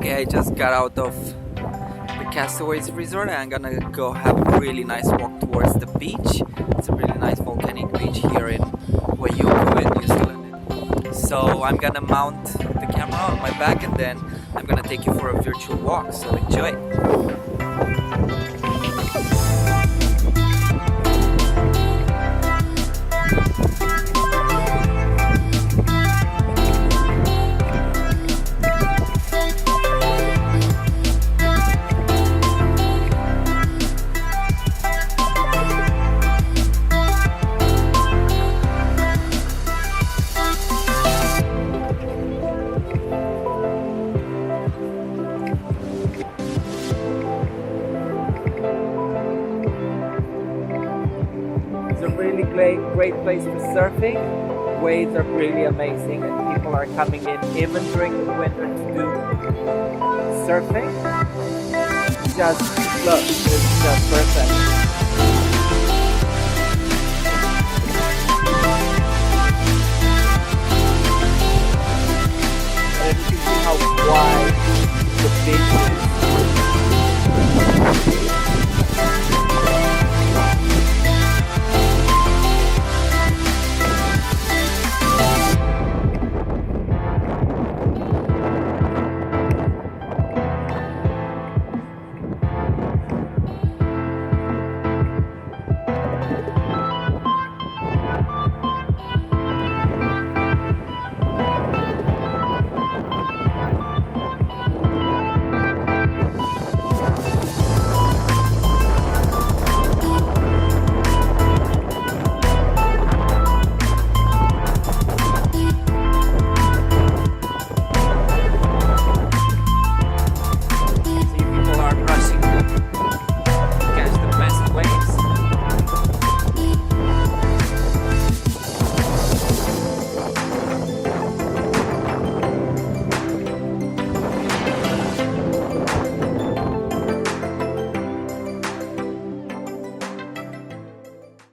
Okay, I just got out of the Castaways Resort and I'm gonna go have a really nice walk towards the beach. It's a really nice volcanic beach here in Waiuku in New Zealand. So I'm gonna mount the camera on my back and then I'm gonna take you for a virtual walk, so enjoy! It's a really great place for surfing. Waves are really amazing and people are coming in even during the winter to do surfing. Just look, it's just perfect.